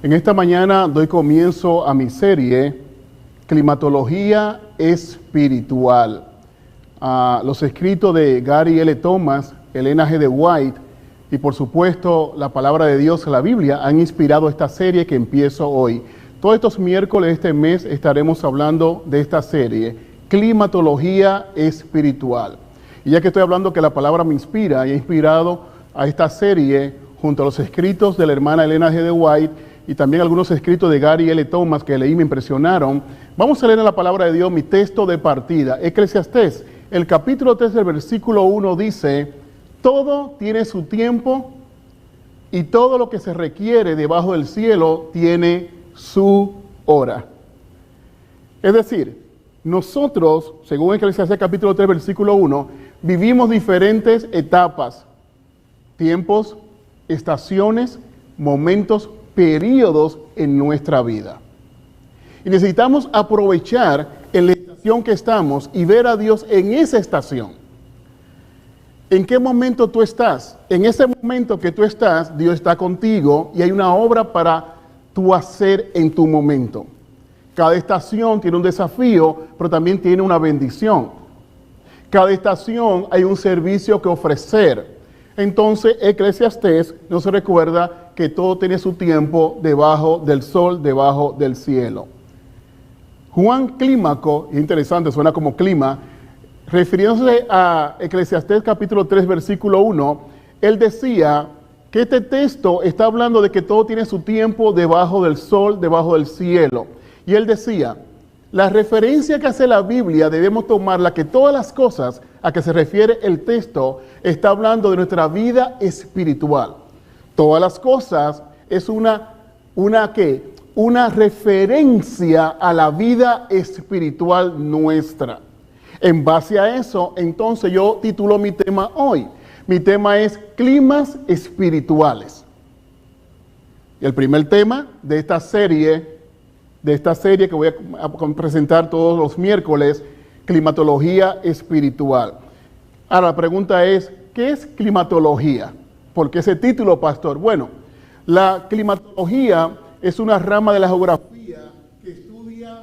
En esta mañana doy comienzo a mi serie Climatología Espiritual. Los escritos de Gary L. Thomas, Ellen G. White y por supuesto la palabra de Dios, la Biblia, han inspirado esta serie que empiezo hoy. Todos estos miércoles de este mes estaremos hablando de esta serie, Climatología Espiritual. Y ya que estoy hablando que la palabra me inspira, y he inspirado a esta serie junto a los escritos de la hermana Ellen G. White y también algunos escritos de Gary L. Thomas que leí me impresionaron. Vamos a leer en la palabra de Dios mi texto de partida. Eclesiastés, el capítulo 3 del versículo 1 dice: todo tiene su tiempo y todo lo que se requiere debajo del cielo tiene su hora. Es decir, nosotros, según Eclesiastés capítulo 3 versículo 1, vivimos diferentes etapas, tiempos, estaciones, momentos, periodos en nuestra vida. Y necesitamos aprovechar en la estación que estamos y ver a Dios en esa estación. ¿En qué momento tú estás? En ese momento que tú estás, Dios está contigo y hay una obra para tú hacer en tu momento. Cada estación tiene un desafío, pero también tiene una bendición. Cada estación hay un servicio que ofrecer. Entonces, Eclesiastés nos recuerda que todo tiene su tiempo debajo del sol, debajo del cielo. Juan Clímaco, interesante, suena como clima, refiriéndose a Eclesiastés capítulo 3, versículo 1, él decía que este texto está hablando de que todo tiene su tiempo debajo del sol, debajo del cielo. Y él decía, la referencia que hace la Biblia debemos tomarla que todas las cosas a que se refiere el texto está hablando de nuestra vida espiritual. Todas las cosas es una referencia a la vida espiritual nuestra. En base a eso, entonces yo titulo mi tema hoy. Mi tema es climas espirituales. Y el primer tema de esta serie que voy a presentar todos los miércoles, climatología espiritual. Ahora la pregunta es, ¿qué es climatología? ¿Por qué ese título, pastor? Bueno, la climatología es una rama de la geografía que estudia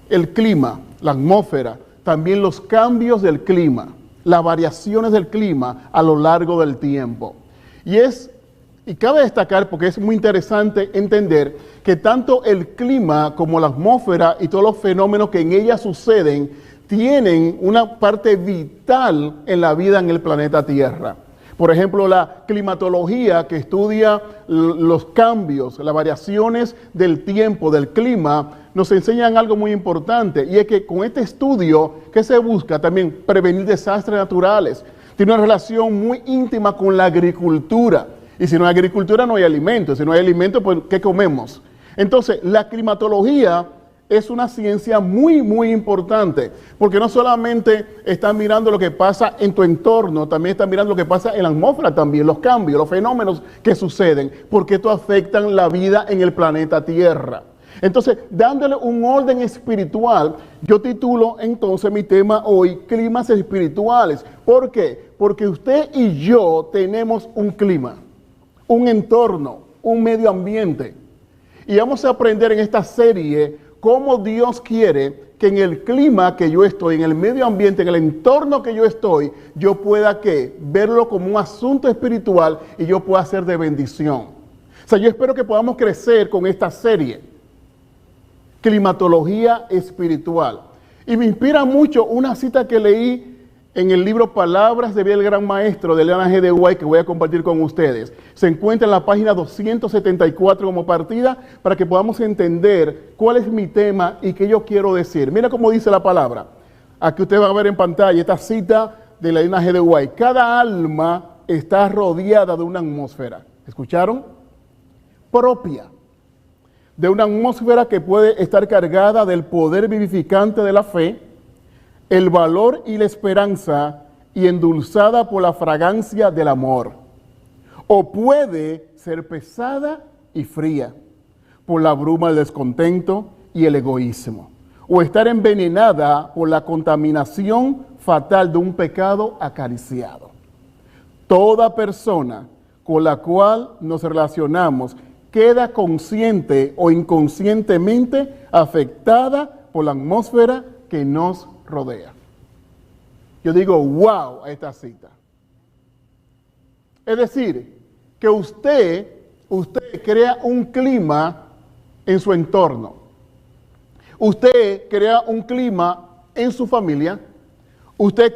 el clima, la atmósfera, también los cambios del clima, las variaciones del clima a lo largo del tiempo. Y cabe destacar, porque es muy interesante entender que tanto el clima como la atmósfera y todos los fenómenos que en ella suceden tienen una parte vital en la vida en el planeta Tierra. Por ejemplo, la climatología que estudia los cambios, las variaciones del tiempo, del clima, nos enseñan algo muy importante, y es que con este estudio que se busca también prevenir desastres naturales. Tiene una relación muy íntima con la agricultura. Y si no hay agricultura, no hay alimento. Si no hay alimento, pues ¿qué comemos? Entonces, la climatología es una ciencia muy, muy importante, porque no solamente están mirando lo que pasa en tu entorno, también están mirando lo que pasa en la atmósfera también, los cambios, los fenómenos que suceden, porque esto afectan la vida en el planeta Tierra. Entonces, dándole un orden espiritual, yo titulo entonces mi tema hoy, climas espirituales. ¿Por qué? Porque usted y yo tenemos un clima, un entorno, un medio ambiente. Y vamos a aprender en esta serie cómo Dios quiere que en el clima que yo estoy, en el medio ambiente, en el entorno que yo estoy, yo pueda verlo como un asunto espiritual y yo pueda ser de bendición. O sea, yo espero que podamos crecer con esta serie, climatología espiritual. Y me inspira mucho una cita que leí en el libro Palabras de Vida del Gran Maestro de Ellen G. White, que voy a compartir con ustedes. Se encuentra en la página 274 como partida para que podamos entender cuál es mi tema y qué yo quiero decir. Mira cómo dice la palabra. Aquí usted va a ver en pantalla esta cita de Ellen G. White. Cada alma está rodeada de una atmósfera. ¿Escucharon? Propia. De una atmósfera que puede estar cargada del poder vivificante de la fe, el valor y la esperanza, y endulzada por la fragancia del amor. O puede ser pesada y fría por la bruma del descontento y el egoísmo. O estar envenenada por la contaminación fatal de un pecado acariciado. Toda persona con la cual nos relacionamos queda consciente o inconscientemente afectada por la atmósfera que nos rodea. Yo digo, wow, a esta cita. Es decir, que usted crea un clima en su entorno. Usted crea un clima en su familia. Usted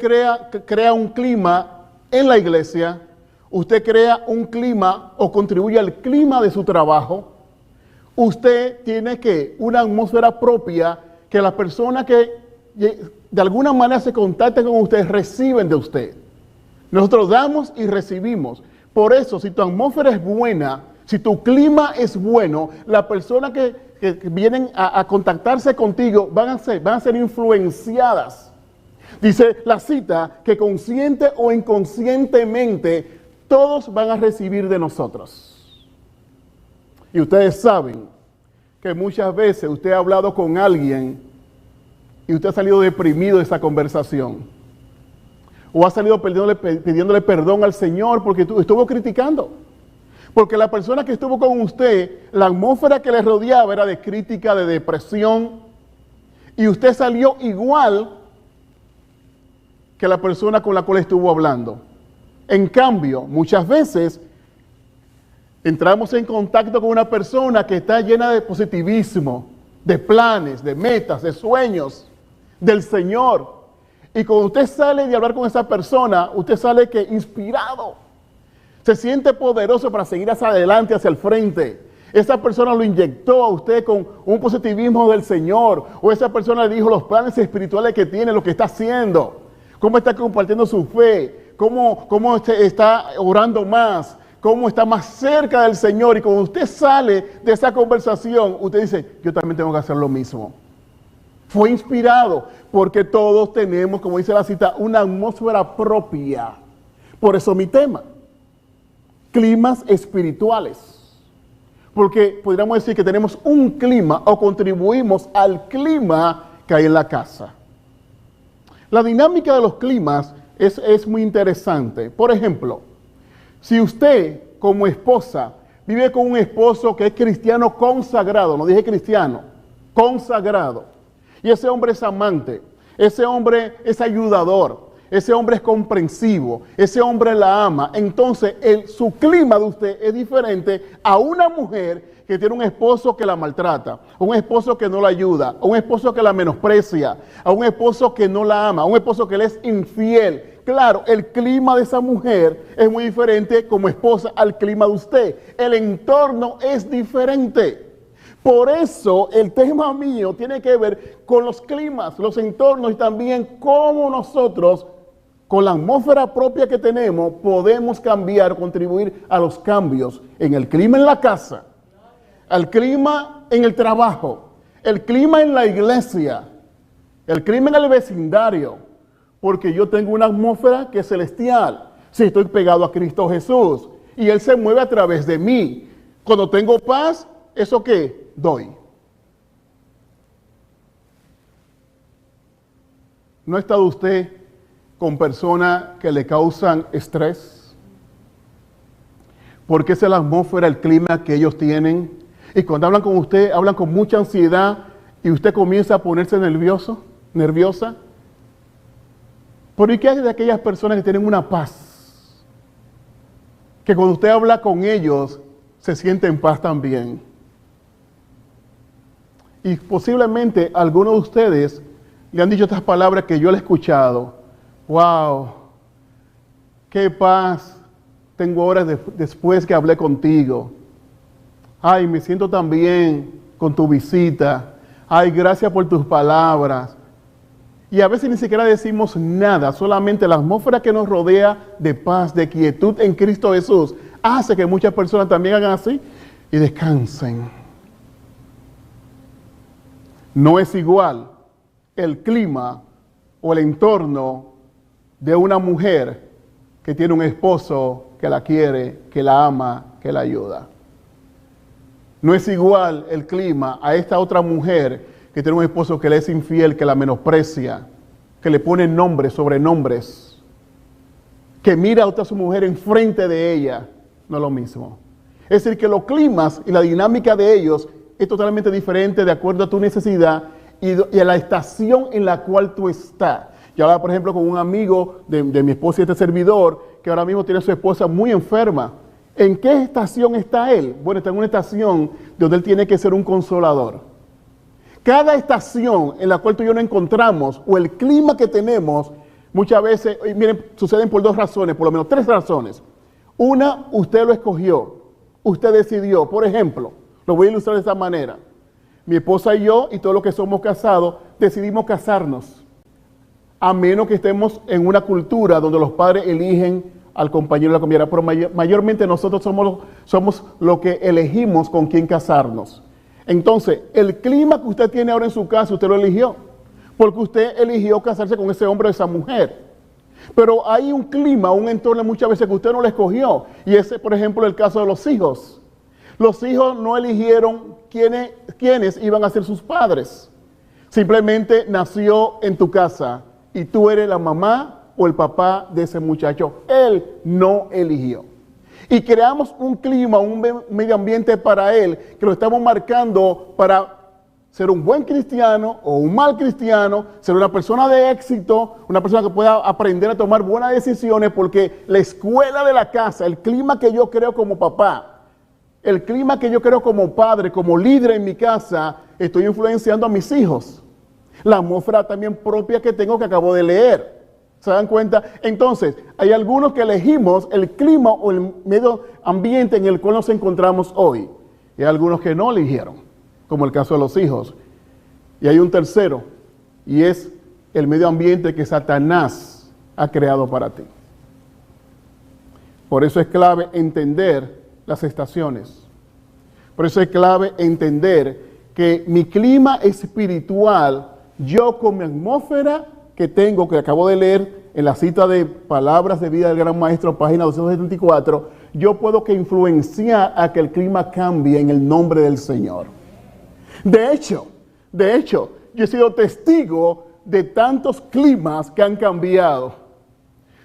crea un clima en la iglesia. Usted crea un clima o contribuye al clima de su trabajo. Usted tiene una atmósfera propia que las personas que de alguna manera se contactan con usted reciben de usted. Nosotros damos y recibimos. Por eso, si tu atmósfera es buena, si tu clima es bueno, las personas que vienen a contactarse contigo van a ser influenciadas. Dice la cita que consciente o inconscientemente todos van a recibir de nosotros. Y ustedes saben que muchas veces usted ha hablado con alguien y usted ha salido deprimido de esa conversación. O ha salido pidiéndole perdón al Señor porque estuvo criticando. Porque la persona que estuvo con usted, la atmósfera que le rodeaba era de crítica, de depresión. Y usted salió igual que la persona con la cual estuvo hablando. En cambio, muchas veces entramos en contacto con una persona que está llena de positivismo, de planes, de metas, de sueños, del Señor. Y cuando usted sale de hablar con esa persona, usted sale inspirado. Se siente poderoso para seguir hacia adelante, hacia el frente. Esa persona lo inyectó a usted con un positivismo del Señor. O esa persona le dijo los planes espirituales que tiene, lo que está haciendo. Cómo está compartiendo su fe. Cómo está orando más. Cómo está más cerca del Señor. Y cuando usted sale de esa conversación, usted dice, yo también tengo que hacer lo mismo. Fue inspirado, porque todos tenemos, como dice la cita, una atmósfera propia. Por eso mi tema, climas espirituales. Porque podríamos decir que tenemos un clima o contribuimos al clima que hay en la casa. La dinámica de los climas es muy interesante. Por ejemplo, si usted como esposa vive con un esposo que es cristiano consagrado, no dije cristiano, consagrado, y ese hombre es amante, ese hombre es ayudador, ese hombre es comprensivo, ese hombre la ama. Entonces, su clima de usted es diferente a una mujer que tiene un esposo que la maltrata, a un esposo que no la ayuda, a un esposo que la menosprecia, a un esposo que no la ama, a un esposo que le es infiel. Claro, el clima de esa mujer es muy diferente como esposa al clima de usted. El entorno es diferente. Por eso el tema mío tiene que ver con los climas, los entornos y también cómo nosotros, con la atmósfera propia que tenemos, podemos cambiar, contribuir a los cambios en el clima en la casa, al clima en el trabajo, el clima en la iglesia, el clima en el vecindario, porque yo tengo una atmósfera que es celestial. Si estoy pegado a Cristo Jesús y Él se mueve a través de mí. Cuando tengo paz, ¿eso qué? Doy. ¿No ha estado usted con personas que le causan estrés? Porque esa es la atmósfera, el clima que ellos tienen. Y cuando hablan con usted, hablan con mucha ansiedad y usted comienza a ponerse nerviosa. ¿Por qué hay de aquellas personas que tienen una paz? Que cuando usted habla con ellos, se siente en paz también. Y posiblemente algunos de ustedes le han dicho estas palabras que yo le he escuchado. ¡Wow! ¡Qué paz tengo horas después que hablé contigo! ¡Ay, me siento tan bien con tu visita! ¡Ay, gracias por tus palabras! Y a veces ni siquiera decimos nada, solamente la atmósfera que nos rodea de paz, de quietud en Cristo Jesús, hace que muchas personas también hagan así y descansen. No es igual el clima o el entorno de una mujer que tiene un esposo que la quiere, que la ama, que la ayuda. No es igual el clima a esta otra mujer que tiene un esposo que le es infiel, que la menosprecia, que le pone nombres sobre nombres, que mira a otra su mujer enfrente de ella. No es lo mismo. Es decir, que los climas y la dinámica de ellos es totalmente diferente de acuerdo a tu necesidad y a la estación en la cual tú estás. Yo hablaba, por ejemplo, con un amigo de mi esposa y este servidor, que ahora mismo tiene a su esposa muy enferma. ¿En qué estación está él? Bueno, está en una estación donde él tiene que ser un consolador. Cada estación en la cual tú y yo nos encontramos, o el clima que tenemos, muchas veces, miren, suceden por dos razones, por lo menos tres razones. Una, usted lo escogió, usted decidió. Por ejemplo, lo voy a ilustrar de esta manera. Mi esposa y yo, y todos los que somos casados, decidimos casarnos. A menos que estemos en una cultura donde los padres eligen al compañero de la compañera, pero mayormente nosotros somos los que elegimos con quién casarnos. Entonces, el clima que usted tiene ahora en su casa, usted lo eligió, porque usted eligió casarse con ese hombre o esa mujer. Pero hay un clima, un entorno muchas veces que usted no lo escogió, y ese, por ejemplo, el caso de los hijos. Los hijos no eligieron quiénes iban a ser sus padres. Simplemente nació en tu casa y tú eres la mamá o el papá de ese muchacho. Él no eligió. Y creamos un clima, un medio ambiente para él, que lo estamos marcando para ser un buen cristiano o un mal cristiano, ser una persona de éxito, una persona que pueda aprender a tomar buenas decisiones, porque la escuela de la casa, el clima que yo creo como papá, el clima que yo creo como padre, como líder en mi casa, estoy influenciando a mis hijos. La atmósfera también propia que tengo que acabo de leer. ¿Se dan cuenta? Entonces, hay algunos que elegimos el clima o el medio ambiente en el cual nos encontramos hoy. Y hay algunos que no eligieron, como el caso de los hijos. Y hay un tercero, y es el medio ambiente que Satanás ha creado para ti. Por eso es clave entender las estaciones. Por eso es clave entender que mi clima espiritual, yo con mi atmósfera que tengo, que acabo de leer en la cita de Palabras de Vida del Gran Maestro, página 274, yo puedo que influenciar a que el clima cambie en el nombre del Señor. De hecho, yo he sido testigo de tantos climas que han cambiado.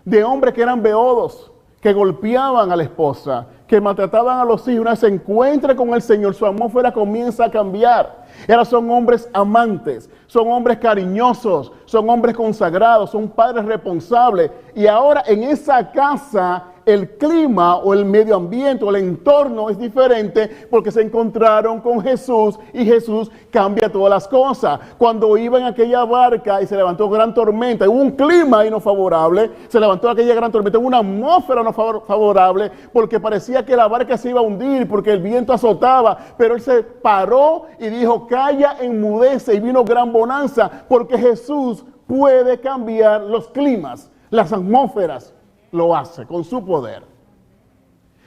De hombres que eran beodos, que golpeaban a la esposa, que maltrataban a los hijos. Una vez se encuentra con el Señor, su atmósfera comienza a cambiar. Ahora son hombres amantes, son hombres cariñosos, son hombres consagrados, son padres responsables. Y ahora en esa casa el clima o el medio ambiente o el entorno es diferente porque se encontraron con Jesús y Jesús cambia todas las cosas. Cuando iba en aquella barca y se levantó gran tormenta, hubo un clima ahí no favorable, se levantó aquella gran tormenta, hubo una atmósfera no favorable porque parecía que la barca se iba a hundir porque el viento azotaba, pero él se paró y dijo: calla, enmudece, y vino gran bonanza porque Jesús puede cambiar los climas, las atmósferas. Lo hace con su poder.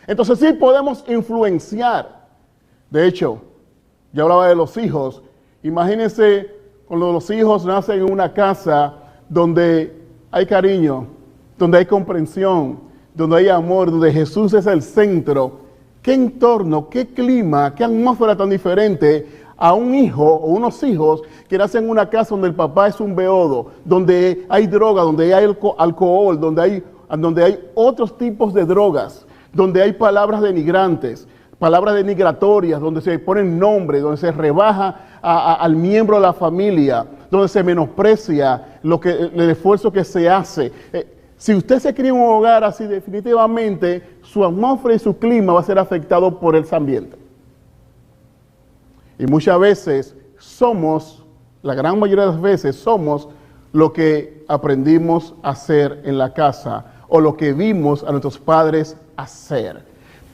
Entonces sí podemos influenciar. De hecho, ya hablaba de los hijos. Imagínense cuando los hijos nacen en una casa donde hay cariño, donde hay comprensión, donde hay amor, donde Jesús es el centro. ¿Qué entorno, qué clima, qué atmósfera tan diferente a un hijo o unos hijos que nacen en una casa donde el papá es un beodo, donde hay droga, donde hay alcohol, donde hay otros tipos de drogas, donde hay palabras denigrantes, palabras denigratorias, donde se ponen nombres, donde se rebaja al miembro de la familia, donde se menosprecia el esfuerzo que se hace. Si usted se cría en un hogar así, definitivamente su atmósfera y su clima va a ser afectado por ese ambiente. Y muchas veces la gran mayoría de las veces somos lo que aprendimos a hacer en la casa o lo que vimos a nuestros padres hacer.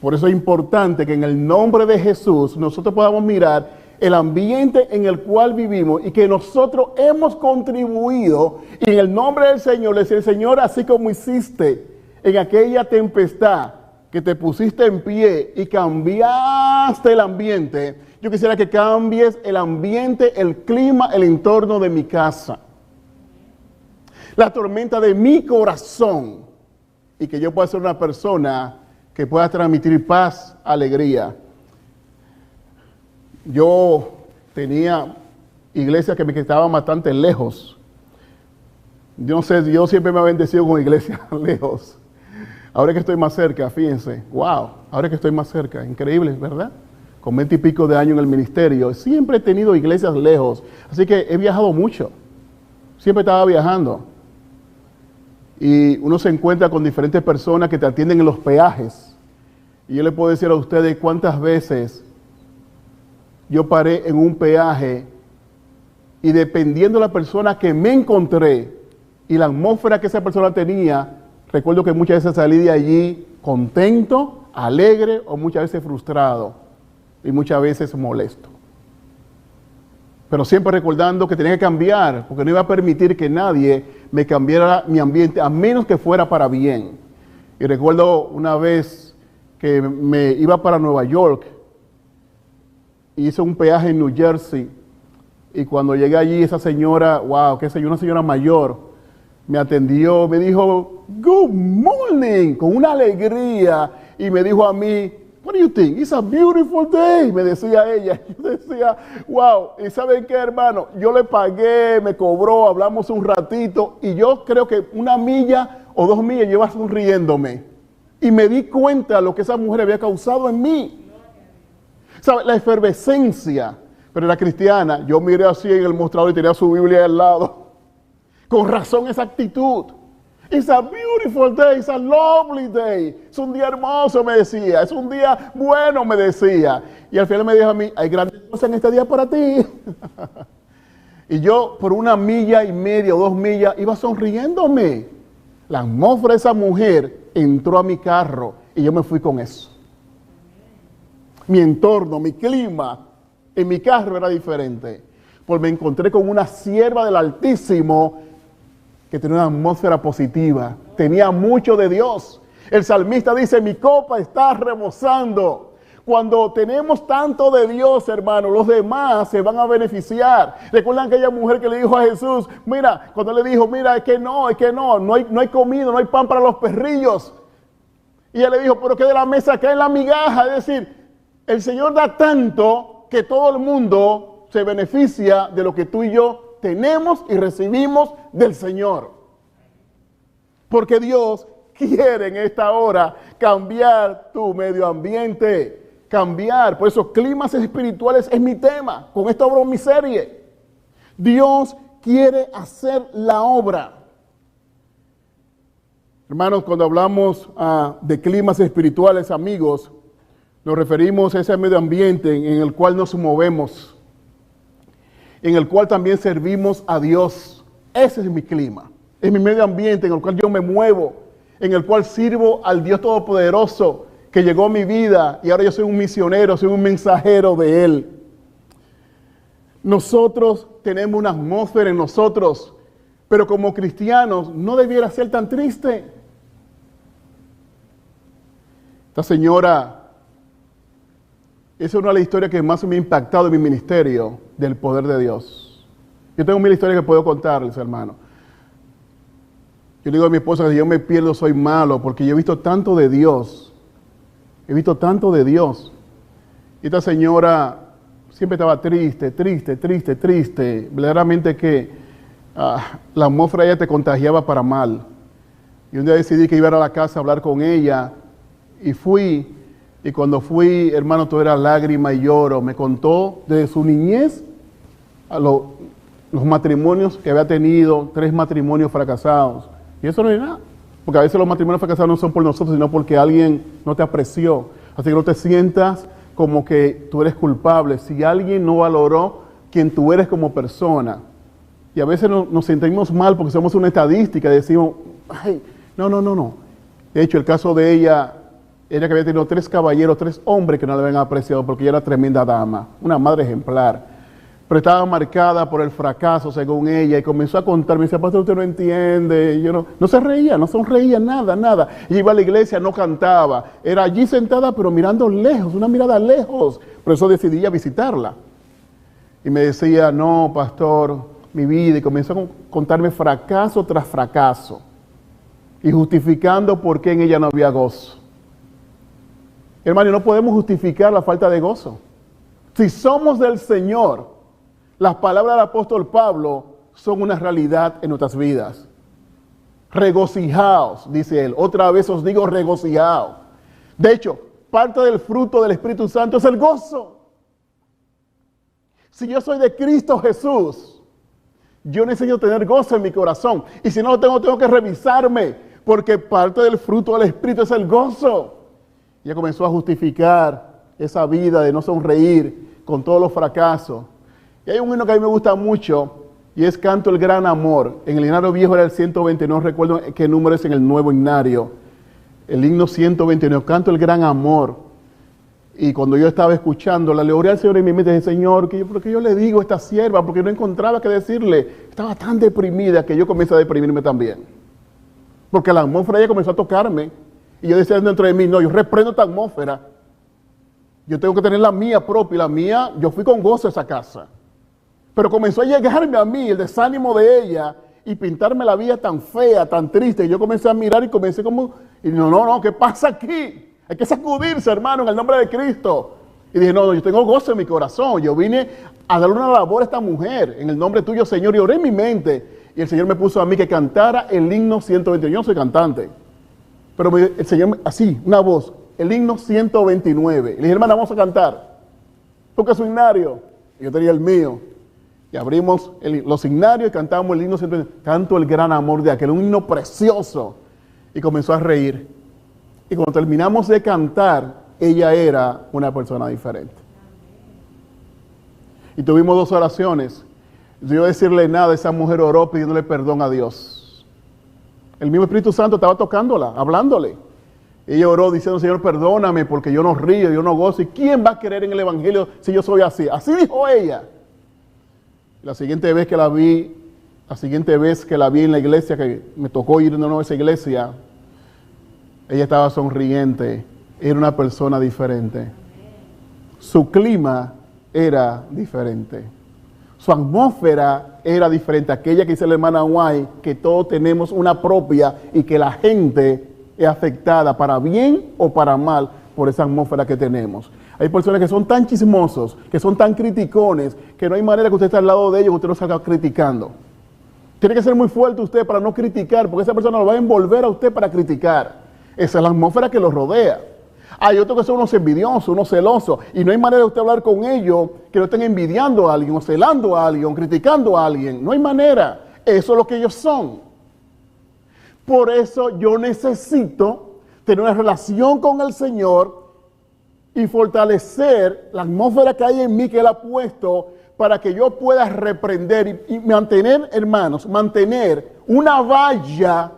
Por eso es importante que en el nombre de Jesús nosotros podamos mirar el ambiente en el cual vivimos y que nosotros hemos contribuido, y en el nombre del Señor le decir: Señor, así como hiciste en aquella tempestad que te pusiste en pie y cambiaste el ambiente, yo quisiera que cambies el ambiente, el clima, el entorno de mi casa, la tormenta de mi corazón, y que yo pueda ser una persona que pueda transmitir paz, alegría. Yo tenía iglesias que me quedaban bastante lejos. Yo no sé, Dios siempre me ha bendecido con iglesias lejos. Ahora que estoy más cerca, fíjense, wow, ahora que estoy más cerca, increíble, ¿verdad? Con 20 y pico de años en el ministerio, siempre he tenido iglesias lejos, así que he viajado mucho, siempre estaba viajando. Y uno se encuentra con diferentes personas que te atienden en los peajes. Y yo le puedo decir a ustedes cuántas veces yo paré en un peaje y dependiendo de la persona que me encontré y la atmósfera que esa persona tenía, recuerdo que muchas veces salí de allí contento, alegre o muchas veces frustrado y muchas veces molesto. Pero siempre recordando que tenía que cambiar, porque no iba a permitir que nadie me cambiara mi ambiente, a menos que fuera para bien. Y recuerdo una vez que me iba para Nueva York, hice un peaje en New Jersey, y cuando llegué allí, esa señora, wow, qué sé yo, una señora mayor, me atendió, me dijo, good morning, con una alegría, y me dijo a mí, what do you think? It's a beautiful day, me decía ella. Yo decía, wow, ¿y saben qué, hermano? Yo le pagué, me cobró, hablamos un ratito, y yo creo que 1 milla o 2 millas yo iba sonriéndome. Y me di cuenta de lo que esa mujer había causado en mí. ¿Sabe? La efervescencia, pero era cristiana. Yo miré así en el mostrador y tenía su Biblia al lado. Con razón esa actitud. It's a beautiful day, it's a lovely day. Es un día hermoso, me decía. Es un día bueno, me decía. Y al final me dijo a mí, hay grandes cosas en este día para ti. Y yo por 1 milla y media o 2 millas iba sonriéndome. La atmósfera de esa mujer entró a mi carro y yo me fui con eso. Mi entorno, mi clima en mi carro era diferente. Pues me encontré con una sierva del Altísimo que tenía una atmósfera positiva, tenía mucho de Dios. El salmista dice, mi copa está rebosando. Cuando tenemos tanto de Dios, hermano, los demás se van a beneficiar. ¿Recuerdan aquella mujer que le dijo a Jesús, mira, cuando le dijo, mira, es que no hay comida, no hay pan para los perrillos? Y ella le dijo, pero que de la mesa cae la migaja. Es decir, el Señor da tanto que todo el mundo se beneficia de lo que tú y yo tenemos y recibimos del Señor. Porque Dios quiere en esta hora cambiar tu medio ambiente, cambiar. Por eso climas espirituales es mi tema. Con esto abro mi serie. Dios quiere hacer la obra. Hermanos, cuando hablamos de climas espirituales, amigos, nos referimos a ese medio ambiente en el cual nos movemos, en el cual también servimos a Dios. Ese es mi clima, es mi medio ambiente en el cual yo me muevo, en el cual sirvo al Dios Todopoderoso que llegó a mi vida y ahora yo soy un misionero, soy un mensajero de Él. Nosotros tenemos una atmósfera en nosotros, pero como cristianos no debiera ser tan triste. Esta señora, esa es una de las historias que más me ha impactado en mi ministerio del poder de Dios. Yo tengo 1000 historias que puedo contarles, hermano. Yo le digo a mi esposa que si yo me pierdo soy malo, porque yo he visto tanto de Dios. He visto tanto de Dios. Y esta señora siempre estaba triste. Verdaderamente que la atmósfera ella te contagiaba para mal. Y un día decidí que iba a ir a la casa a hablar con ella. Y fui. Y cuando fui, hermano, todo era lágrima y lloro. Me contó desde su niñez a los matrimonios que había tenido, 3 matrimonios fracasados. Y eso no es nada. Porque a veces los matrimonios fracasados no son por nosotros, sino porque alguien no te apreció. Así que no te sientas como que tú eres culpable. Si alguien no valoró quien tú eres como persona. Y a veces nos sentimos mal porque somos una estadística y decimos, ay, no. De hecho, el caso de ella que había tenido 3 caballeros, 3 hombres que no la habían apreciado porque ella era tremenda dama, una madre ejemplar. Pero estaba marcada por el fracaso, según ella, y comenzó a contarme, dice, pastor, usted no entiende. Y yo no se reía, no sonreía, nada. Y iba a la iglesia, no cantaba. Era allí sentada, pero mirando lejos, una mirada lejos. Por eso decidí ir a visitarla. Y me decía, no, pastor, mi vida. Y comenzó a contarme fracaso tras fracaso. Y justificando por qué en ella no había gozo. Hermano, no podemos justificar la falta de gozo. Si somos del Señor, las palabras del apóstol Pablo son una realidad en nuestras vidas. Regocijaos, dice él. Otra vez os digo regocijaos. De hecho, parte del fruto del Espíritu Santo es el gozo. Si yo soy de Cristo Jesús, yo necesito tener gozo en mi corazón. Y si no lo tengo, tengo que revisarme, porque parte del fruto del Espíritu es el gozo. Ya comenzó a justificar esa vida de no sonreír con todos los fracasos. Y hay un himno que a mí me gusta mucho, y es Canto el Gran Amor. En el himnario viejo era el 120, no recuerdo qué número es en el nuevo himnario. El himno 129, Canto el Gran Amor. Y cuando yo estaba escuchándola, le oré al Señor en mi mente, dije, Señor, ¿por qué yo le digo a esta sierva? Porque no encontraba qué decirle. Estaba tan deprimida que yo comencé a deprimirme también. Porque la atmósfera ya comenzó a tocarme. Y yo decía dentro de mí, no, yo reprendo esta atmósfera. Yo tengo que tener la mía propia. Y la mía, yo fui con gozo a esa casa. Pero comenzó a llegarme a mí el desánimo de ella y pintarme la vida tan fea, tan triste. Y yo comencé a mirar y comencé como, y no, ¿qué pasa aquí? Hay que sacudirse, hermano, en el nombre de Cristo. Y dije, no, yo tengo gozo en mi corazón. Yo vine a darle una labor a esta mujer en el nombre tuyo, Señor. Y oré en mi mente. Y el Señor me puso a mí que cantara el himno 129. Yo no soy cantante. Pero el Señor, así, una voz, el himno 129. Y le dije, hermana, vamos a cantar. Porque es su himnario. Y yo tenía el mío. Y abrimos los himnarios y cantamos el himno 129. Canto el gran amor de aquel, un himno precioso. Y comenzó a reír. Y cuando terminamos de cantar, ella era una persona diferente. Y tuvimos 2 oraciones. Yo decirle nada, esa mujer oró pidiéndole perdón a Dios. El mismo Espíritu Santo estaba tocándola, hablándole. Ella oró diciendo, Señor, perdóname porque yo no río, yo no gozo. ¿Y quién va a creer en el Evangelio si yo soy así? Así dijo ella. La siguiente vez que la vi en la iglesia, que me tocó ir de nuevo a esa iglesia, ella estaba sonriente, era una persona diferente. Su clima era diferente. Su atmósfera era diferente. Aquella que dice la hermana White, que todos tenemos una propia y que la gente es afectada para bien o para mal por esa atmósfera que tenemos. Hay personas que son tan chismosos, que son tan criticones, que no hay manera que usted esté al lado de ellos, que usted no salga criticando. Tiene que ser muy fuerte usted para no criticar, porque esa persona lo va a envolver a usted para criticar. Esa es la atmósfera que los rodea. Hay otros que son unos envidiosos, unos celosos, y no hay manera de usted hablar con ellos que no estén envidiando a alguien, o celando a alguien, o criticando a alguien. No hay manera. Eso es lo que ellos son. Por eso yo necesito tener una relación con el Señor y fortalecer la atmósfera que hay en mí que Él ha puesto para que yo pueda reprender y mantener, hermanos, mantener una valla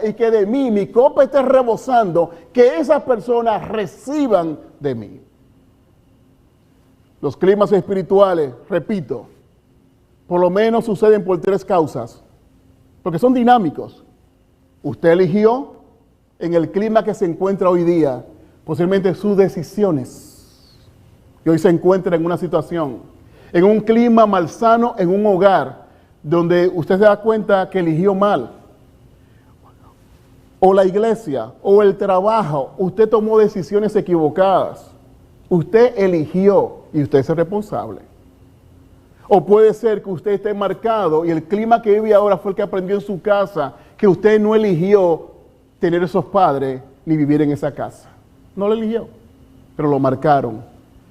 y que de mí mi copa esté rebosando, que esas personas reciban de mí. Los climas espirituales, repito, por lo menos suceden por 3 causas, porque son dinámicos. Usted eligió en el clima que se encuentra hoy día, posiblemente sus decisiones, y hoy se encuentra en una situación, en un clima malsano, en un hogar, donde usted se da cuenta que eligió mal. O la iglesia, o el trabajo, usted tomó decisiones equivocadas. Usted eligió y usted es el responsable. O puede ser que usted esté marcado y el clima que vive ahora fue el que aprendió en su casa, que usted no eligió tener esos padres ni vivir en esa casa. No lo eligió, pero lo marcaron.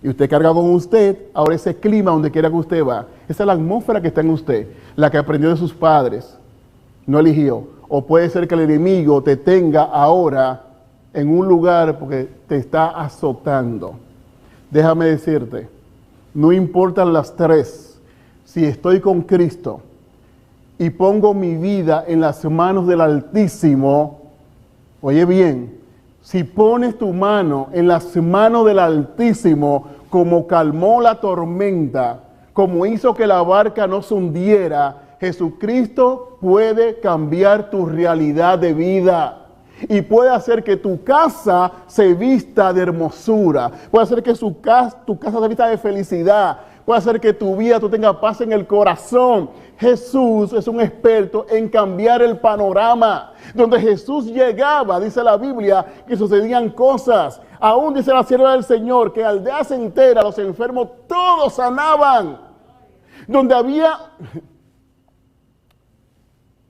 Y usted carga con usted ahora ese clima donde quiera que usted va. Esa es la atmósfera que está en usted, la que aprendió de sus padres. No eligió. O puede ser que el enemigo te tenga ahora en un lugar porque te está azotando. Déjame decirte, no importan las 3. Si estoy con Cristo y pongo mi vida en las manos del Altísimo, oye bien, si pones tu mano en las manos del Altísimo, como calmó la tormenta, como hizo que la barca no se hundiera, Jesucristo puede cambiar tu realidad de vida y puede hacer que tu casa se vista de hermosura, puede hacer que tu casa se vista de felicidad, puede hacer que tu vida tú tengas paz en el corazón. Jesús es un experto en cambiar el panorama. Donde Jesús llegaba, dice la Biblia, que sucedían cosas. Aún dice la sierva del Señor que aldeas enteras, los enfermos todos sanaban. Donde había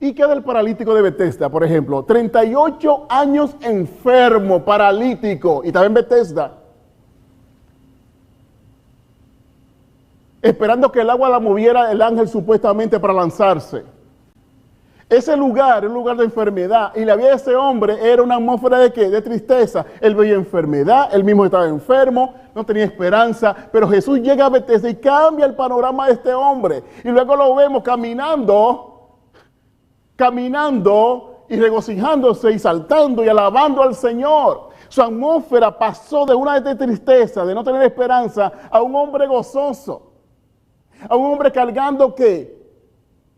¿Y qué del paralítico de Bethesda, por ejemplo? 38 años enfermo, paralítico, y estaba en Bethesda, esperando que el agua la moviera el ángel supuestamente para lanzarse. Ese lugar, un lugar de enfermedad, y la vida de ese hombre era una atmósfera de ¿qué? De tristeza. Él veía enfermedad, él mismo estaba enfermo, no tenía esperanza, pero Jesús llega a Bethesda y cambia el panorama de este hombre. Y luego lo vemos caminando y regocijándose y saltando y alabando al Señor. Su atmósfera pasó de una de tristeza, de no tener esperanza, a un hombre gozoso, a un hombre cargando ¿qué?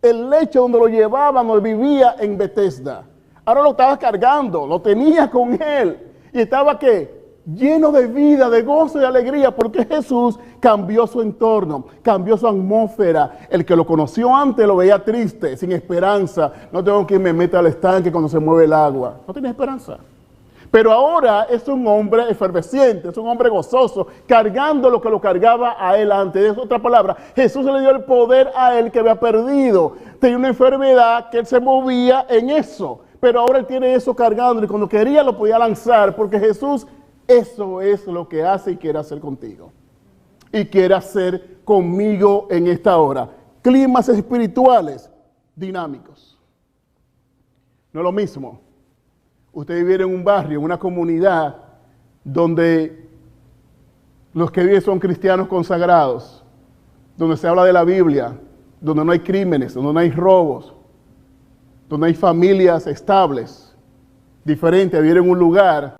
El lecho donde lo llevaban, donde vivía en Bethesda. Ahora lo estaba cargando, lo tenía con él. Y estaba ¿qué? Lleno de vida, de gozo y alegría, porque Jesús cambió su entorno, cambió su atmósfera. El que lo conoció antes lo veía triste, sin esperanza. No tengo quien me meta al estanque cuando se mueve el agua. No tenía esperanza. Pero ahora es un hombre efervesciente, es un hombre gozoso, cargando lo que lo cargaba a él antes. Es otra palabra, Jesús le dio el poder a él que había perdido. Tenía una enfermedad que él se movía en eso, pero ahora él tiene eso cargando y cuando quería lo podía lanzar, porque Jesús eso es lo que hace y quiere hacer contigo. Y quiere hacer conmigo en esta hora. Climas espirituales dinámicos. No es lo mismo usted vivir en un barrio, en una comunidad donde los que viven son cristianos consagrados, donde se habla de la Biblia, donde no hay crímenes, donde no hay robos, donde hay familias estables, diferente a vivir en un lugar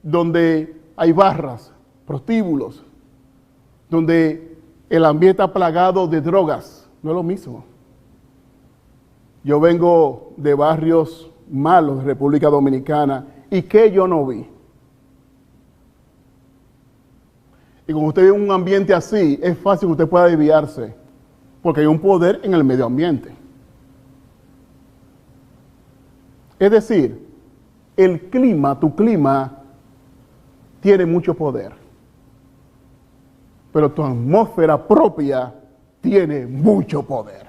donde hay barras, prostíbulos, donde el ambiente está plagado de drogas. No es lo mismo. Yo vengo de barrios malos de República Dominicana y que yo no vi. Y cuando usted vive en un ambiente así, es fácil que usted pueda desviarse, porque hay un poder en el medio ambiente. Es decir, el clima, tu clima, tiene mucho poder. Pero tu atmósfera propia tiene mucho poder.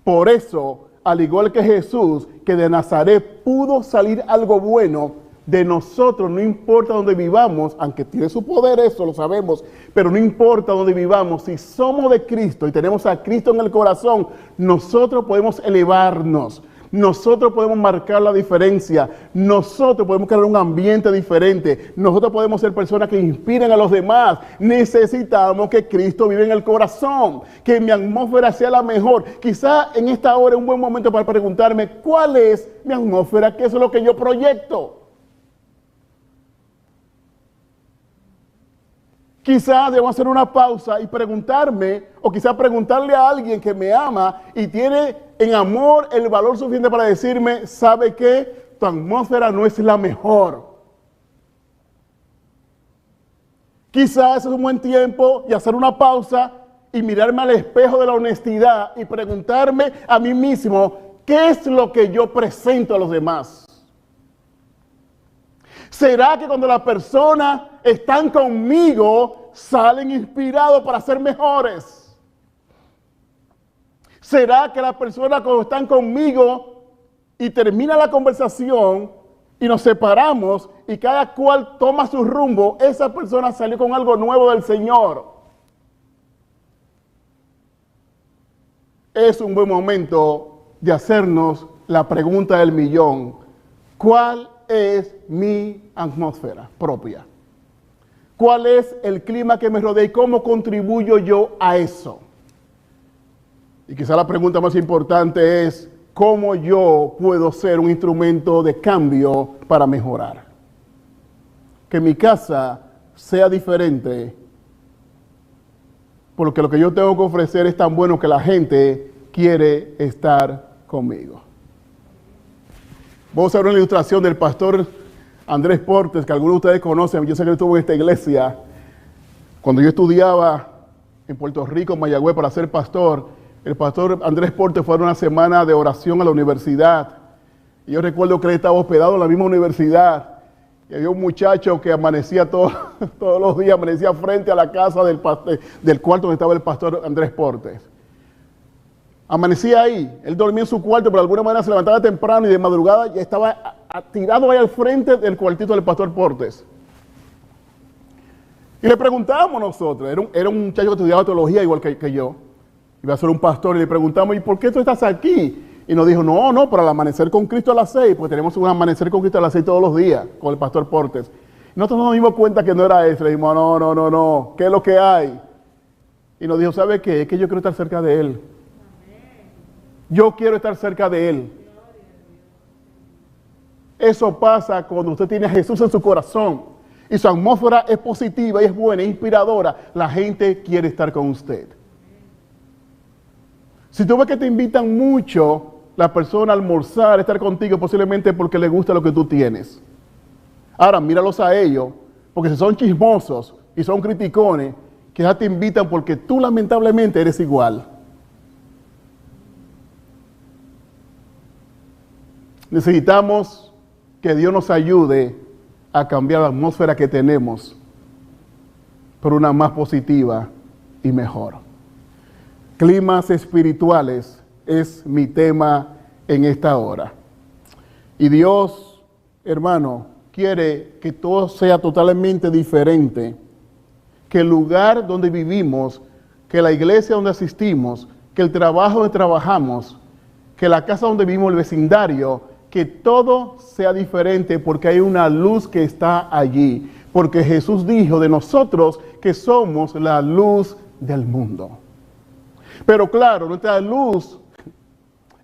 Por eso, al igual que Jesús, que de Nazaret pudo salir algo bueno, de nosotros, no importa dónde vivamos, aunque tiene su poder eso, lo sabemos, pero no importa dónde vivamos, si somos de Cristo y tenemos a Cristo en el corazón, nosotros podemos elevarnos, nosotros podemos marcar la diferencia, nosotros podemos crear un ambiente diferente, nosotros podemos ser personas que inspiren a los demás. Necesitamos que Cristo viva en el corazón, que mi atmósfera sea la mejor. Quizá en esta hora es un buen momento para preguntarme cuál es mi atmósfera, qué es lo que yo proyecto. Quizás debo hacer una pausa y preguntarme, o quizás preguntarle a alguien que me ama y tiene en amor el valor suficiente para decirme, ¿sabe qué? Tu atmósfera no es la mejor. Quizás es un buen tiempo y hacer una pausa y mirarme al espejo de la honestidad y preguntarme a mí mismo, ¿qué es lo que yo presento a los demás? ¿Será que cuando las personas están conmigo salen inspirados para ser mejores? ¿Será que las personas cuando están conmigo y termina la conversación y nos separamos y cada cual toma su rumbo, esa persona salió con algo nuevo del Señor? Es un buen momento de hacernos la pregunta del millón. ¿Cuál es mi atmósfera propia? ¿Cuál es el clima que me rodea y cómo contribuyo yo a eso? Y quizá la pregunta más importante es, ¿cómo yo puedo ser un instrumento de cambio para mejorar? Que mi casa sea diferente, porque lo que yo tengo que ofrecer es tan bueno que la gente quiere estar conmigo. Vamos a ver una ilustración del pastor Andrés Portes, que algunos de ustedes conocen. Yo sé que él estuvo en esta iglesia. Cuando yo estudiaba en Puerto Rico, en Mayagüez, para ser pastor, el pastor Andrés Portes fue a una semana de oración a la universidad. Y yo recuerdo que él estaba hospedado en la misma universidad. Y había un muchacho que amanecía todos los días, amanecía frente a la casa del cuarto donde estaba el pastor Andrés Portes. Amanecía ahí, él dormía en su cuarto, pero de alguna manera se levantaba temprano y de madrugada ya estaba tirado ahí al frente del cuartito del pastor Portes. Y le preguntábamos nosotros, era un muchacho que estudiaba teología igual que yo, iba a ser un pastor, y le preguntamos, ¿y por qué tú estás aquí? Y nos dijo, no, para el amanecer con Cristo a las 6, porque tenemos un amanecer con Cristo a las 6 todos los días, con el pastor Portes. Y nosotros nos dimos cuenta que no era eso, le dijimos, no, ¿qué es lo que hay? Y nos dijo, ¿sabe qué? Es que yo quiero estar cerca de Él. Yo quiero estar cerca de Él. Eso pasa cuando usted tiene a Jesús en su corazón y su atmósfera es positiva y es buena, es inspiradora. La gente quiere estar con usted. Si tú ves que te invitan mucho la persona a almorzar, a estar contigo, posiblemente porque le gusta lo que tú tienes. Ahora, míralos a ellos, porque si son chismosos y son criticones, quizás te invitan porque tú lamentablemente eres igual. Necesitamos que Dios nos ayude a cambiar la atmósfera que tenemos por una más positiva y mejor. Climas espirituales es mi tema en esta hora. Y Dios, hermano, quiere que todo sea totalmente diferente, que el lugar donde vivimos, que la iglesia donde asistimos, que el trabajo donde trabajamos, que la casa donde vivimos, el vecindario, que todo sea diferente porque hay una luz que está allí. Porque Jesús dijo de nosotros que somos la luz del mundo. Pero claro, nuestra luz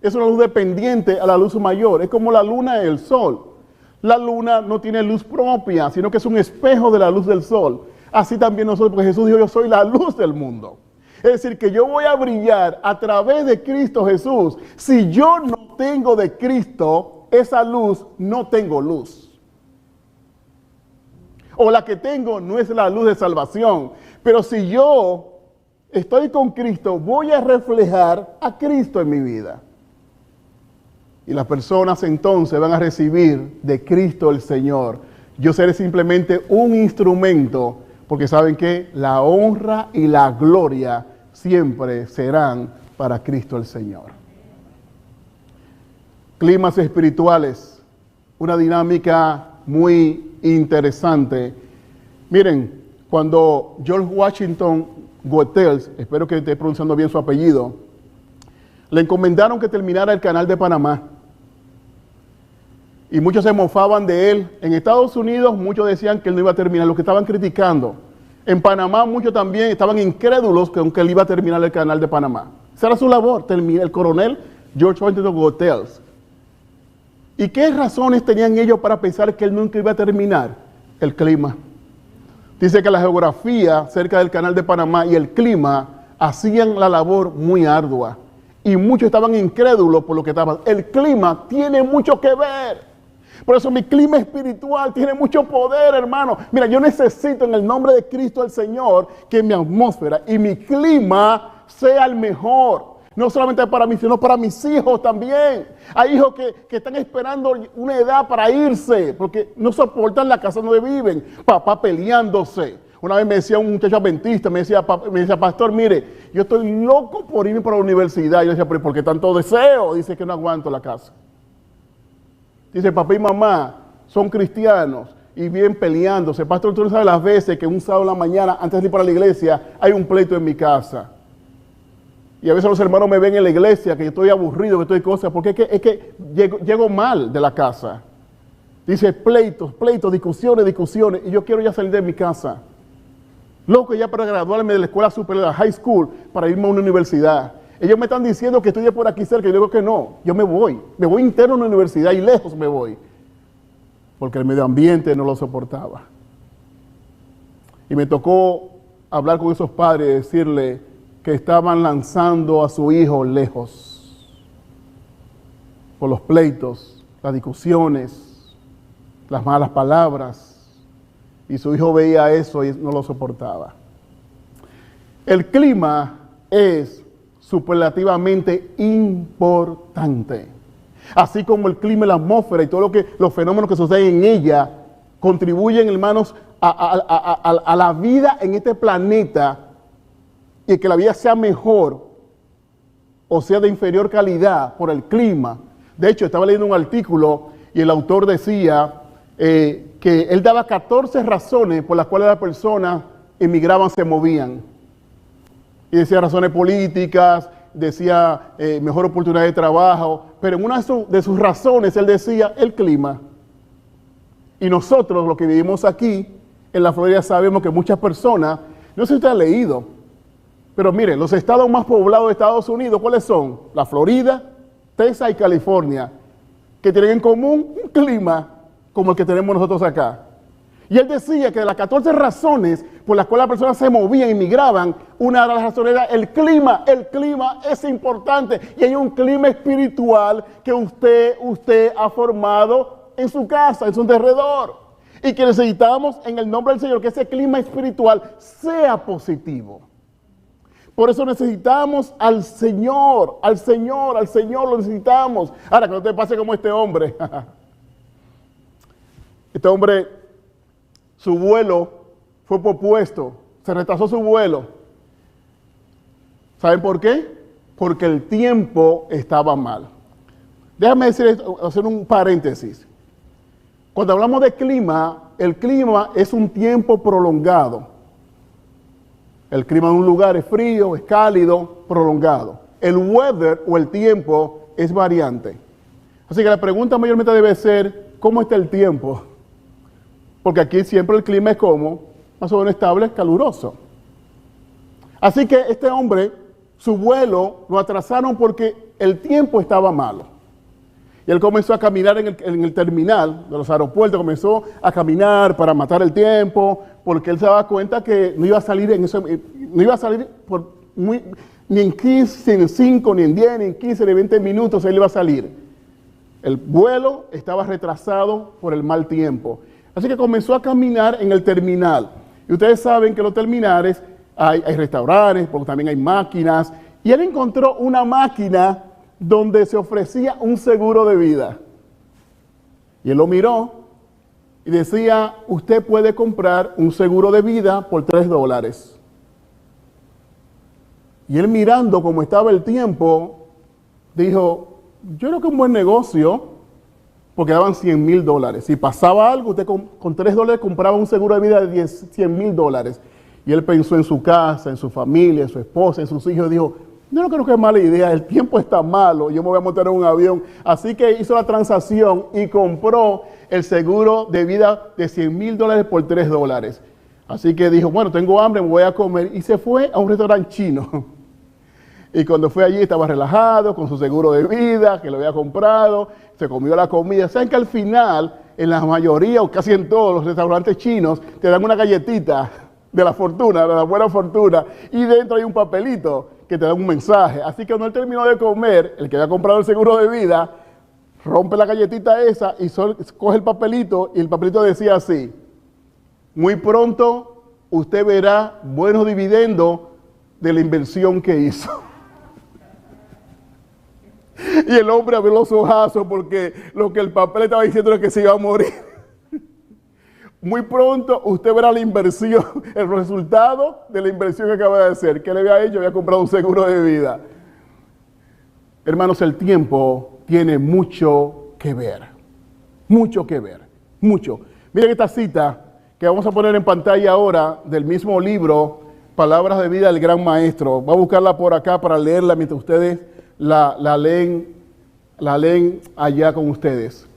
es una luz dependiente a la luz mayor. Es como la luna y el sol. La luna no tiene luz propia, sino que es un espejo de la luz del sol. Así también nosotros, porque Jesús dijo, yo soy la luz del mundo. Es decir, que yo voy a brillar a través de Cristo Jesús. Si yo no tengo de Cristo esa luz, no tengo luz. O la que tengo no es la luz de salvación. Pero si yo estoy con Cristo, voy a reflejar a Cristo en mi vida. Y las personas entonces van a recibir de Cristo el Señor. Yo seré simplemente un instrumento, porque saben que la honra y la gloria siempre serán para Cristo el Señor. Climas espirituales, una dinámica muy interesante. Miren, cuando George Washington Goethals, espero que esté pronunciando bien su apellido, le encomendaron que terminara el canal de Panamá. Y muchos se mofaban de él. En Estados Unidos muchos decían que él no iba a terminar, los que estaban criticando. En Panamá muchos también estaban incrédulos que él iba a terminar el canal de Panamá. Esa era su labor, el coronel George Washington Goethals. ¿Y qué razones tenían ellos para pensar que él nunca iba a terminar? El clima. Dice que la geografía cerca del canal de Panamá y el clima hacían la labor muy ardua. Y muchos estaban incrédulos por lo que estaban. El clima tiene mucho que ver. Por eso mi clima espiritual tiene mucho poder, hermano. Mira, yo necesito en el nombre de Cristo el Señor que mi atmósfera y mi clima sea el mejor. No solamente para mí, sino para mis hijos también. Hay hijos que están esperando una edad para irse, porque no soportan la casa donde viven. Papá peleándose. Una vez me decía un muchacho adventista, me decía, pastor, mire, yo estoy loco por irme para la universidad. Yo decía, pero ¿por qué tanto deseo? Dice que no aguanto la casa. Dice, papá y mamá son cristianos y vienen peleándose. Pastor, tú no sabes las veces que un sábado en la mañana, antes de ir para la iglesia, hay un pleito en mi casa. Y a veces los hermanos me ven en la iglesia que yo estoy aburrido, que estoy cosas, porque es que llego mal de la casa. Dice pleitos, discusiones, y yo quiero ya salir de mi casa. Loco, ya para graduarme de la escuela superior, de la high school, para irme a una universidad. Ellos me están diciendo que estudie por aquí cerca, y yo digo que no, yo me voy interno a una universidad y lejos me voy. Porque el medio ambiente no lo soportaba. Y me tocó hablar con esos padres y decirle que estaban lanzando a su hijo lejos por los pleitos, las discusiones, las malas palabras, y su hijo veía eso y no lo soportaba. El clima es superlativamente importante, así como el clima y la atmósfera y todo los fenómenos que suceden en ella contribuyen, hermanos, a la vida en este planeta, y que la vida sea mejor. o sea de inferior calidad por el clima. De hecho, estaba leyendo un artículo y el autor decía que él daba 14 razones por las cuales las personas emigraban, se movían. Y decía razones políticas, decía mejor oportunidad de trabajo, pero en una de sus razones él decía el clima. Y nosotros, los que vivimos aquí en la Florida, sabemos que muchas personas, no sé si usted ha leído, pero miren, los estados más poblados de Estados Unidos, ¿cuáles son? La Florida, Texas y California, que tienen en común un clima como el que tenemos nosotros acá. Y él decía que de las 14 razones por las cuales las personas se movían y migraban, una de las razones era el clima. El clima es importante y hay un clima espiritual que usted ha formado en su casa, en su alrededor. Y que necesitamos en el nombre del Señor que ese clima espiritual sea positivo. Por eso necesitamos al Señor lo necesitamos. Ahora, que no te pase como este hombre. Este hombre, su vuelo fue pospuesto, se retrasó su vuelo. ¿Saben por qué? Porque el tiempo estaba mal. Déjame hacer un paréntesis. Cuando hablamos de clima, el clima es un tiempo prolongado. El clima en un lugar es frío, es cálido, prolongado. El weather o el tiempo es variante. Así que la pregunta mayormente debe ser, ¿cómo está el tiempo? Porque aquí siempre el clima es como, más o menos estable, caluroso. Así que este hombre, su vuelo lo atrasaron porque el tiempo estaba malo. Y él comenzó a caminar en el terminal de los aeropuertos, comenzó a caminar para matar el tiempo, porque él se daba cuenta que no iba a salir ni en 15, ni en 5, ni en 10, ni en 15, ni en 20 minutos él iba a salir. El vuelo estaba retrasado por el mal tiempo. Así que comenzó a caminar en el terminal. Y ustedes saben que en los terminales hay restaurantes, porque también hay máquinas. Y él encontró una máquina donde se ofrecía un seguro de vida. Y él lo miró y decía, usted puede comprar un seguro de vida por $3. Y él mirando cómo estaba el tiempo, dijo, yo creo que es un buen negocio, porque daban $100,000. Si pasaba algo, usted con $3 compraba un seguro de vida de $100,000. Y él pensó en su casa, en su familia, en su esposa, en sus hijos, y dijo, yo no creo que es mala idea, el tiempo está malo, yo me voy a montar en un avión. Así que hizo la transacción y compró el seguro de vida de $100,000 por $3. Así que dijo, bueno, tengo hambre, me voy a comer. Y se fue a un restaurante chino. Y cuando fue allí estaba relajado con su seguro de vida que lo había comprado, se comió la comida. Saben que al final, en la mayoría o casi en todos los restaurantes chinos, te dan una galletita de la fortuna, de la buena fortuna, y dentro hay un papelito que te da un mensaje. Así que cuando él terminó de comer, el que había comprado el seguro de vida, rompe la galletita esa y coge el papelito, y el papelito decía así, muy pronto usted verá buenos dividendos de la inversión que hizo. Y el hombre abrió los ojazos porque lo que el papel estaba diciendo era que se iba a morir. Muy pronto usted verá la inversión, el resultado de la inversión que acaba de hacer. ¿Qué le había hecho? Había comprado un seguro de vida. Hermanos, el tiempo tiene mucho que ver. Mucho que ver. Mucho. Miren esta cita que vamos a poner en pantalla ahora del mismo libro, Palabras de Vida del Gran Maestro. Voy a buscarla por acá para leerla mientras ustedes la leen allá con ustedes.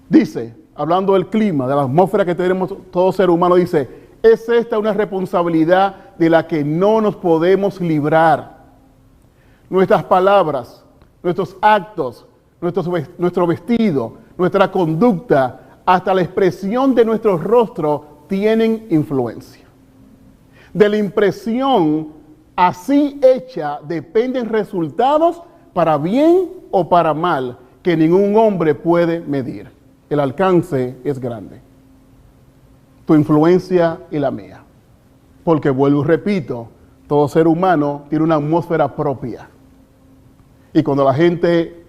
Dice, hablando del clima, de la atmósfera que tenemos todo ser humano, dice, es esta una responsabilidad de la que no nos podemos librar. Nuestras palabras, nuestros actos, nuestro vestido, nuestra conducta, hasta la expresión de nuestro rostro tienen influencia. De la impresión así hecha dependen resultados para bien o para mal que ningún hombre puede medir. El alcance es grande. Tu influencia y la mía. Porque vuelvo y repito, todo ser humano tiene una atmósfera propia. Y cuando la gente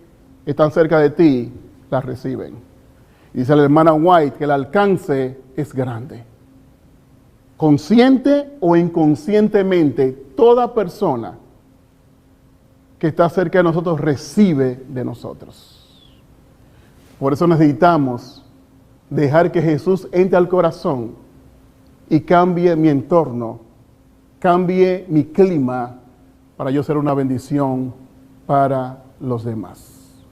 está cerca de ti, la reciben. Dice la hermana White que el alcance es grande. Consciente o inconscientemente, toda persona que está cerca de nosotros recibe de nosotros. Por eso necesitamos dejar que Jesús entre al corazón y cambie mi entorno, cambie mi clima para yo ser una bendición para los demás.